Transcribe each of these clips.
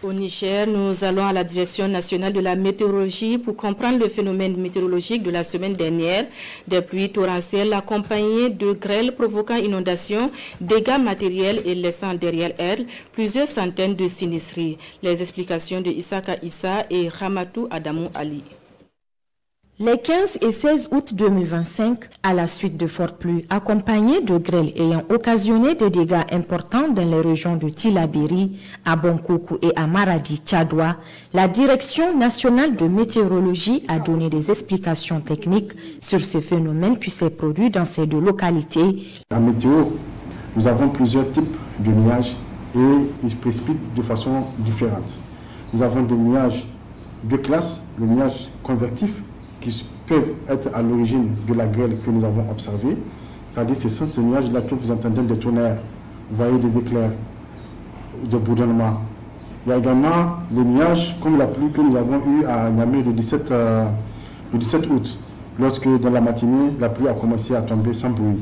Au Niger, nous allons à la Direction nationale de la météorologie pour comprendre le phénomène météorologique de la semaine dernière. Des pluies torrentielles accompagnées de grêles provoquant inondations, dégâts matériels et laissant derrière elles plusieurs centaines de sinistries. Les explications de Issaka Issa et Ramatou Adamou Ali. Les 15 et 16 août 2025, à la suite de fortes pluies accompagnées de grêles ayant occasionné des dégâts importants dans les régions de Tillabéri, à Bonkoukou et à Maradi, Tchadoua, la Direction nationale de météorologie a donné des explications techniques sur ce phénomène qui s'est produit dans ces deux localités. En météo, nous avons plusieurs types de nuages et ils précipitent de façon différente. Nous avons des nuages de classe, des nuages convectifs, qui peuvent être à l'origine de la grêle que nous avons observée. C'est-à-dire ce sont ces nuages-là que vous entendez des tonnerres, vous voyez des éclairs, des bourdonnements. Il y a également les nuages comme la pluie que nous avons eue à Niamey le 17 août, lorsque dans la matinée, la pluie a commencé à tomber sans bruit.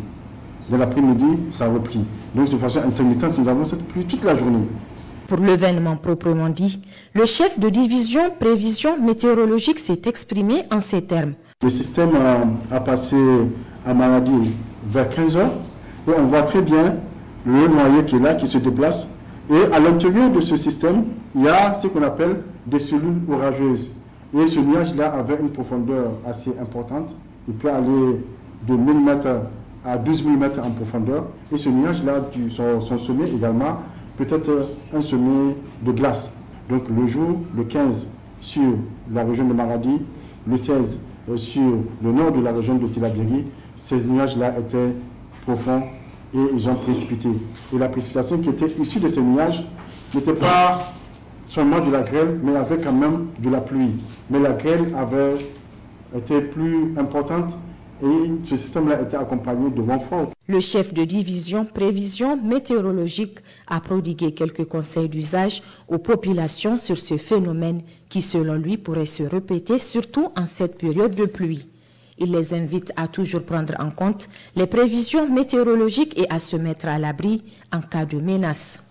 Dans l'après-midi, ça a repris. Donc de façon intermittente, nous avons cette pluie toute la journée. Pour l'événement proprement dit, le chef de division prévision météorologique s'est exprimé en ces termes. Le système a passé à Maradi vers 15 h et on voit très bien le noyau qui est là, qui se déplace. Et à l'intérieur de ce système, il y a ce qu'on appelle des cellules orageuses. Et ce nuage-là avait une profondeur assez importante. Il peut aller de 1000 mètres à 12 000 mètres en profondeur. Et ce nuage-là, son sommet également, peut-être un sommet de glace. Donc le jour, le 15, sur la région de Maradi, le 16, sur le nord de la région de Tillabéri, ces nuages-là étaient profonds et ils ont précipité. Et la précipitation qui était issue de ces nuages n'était pas seulement de la grêle, mais avait quand même de la pluie. Mais la grêle avait été plus importante et ce système-là était accompagné de vents forts. Le chef de division prévision météorologique a prodigué quelques conseils d'usage aux populations sur ce phénomène qui, selon lui, pourrait se répéter, surtout en cette période de pluie. Il les invite à toujours prendre en compte les prévisions météorologiques et à se mettre à l'abri en cas de menace.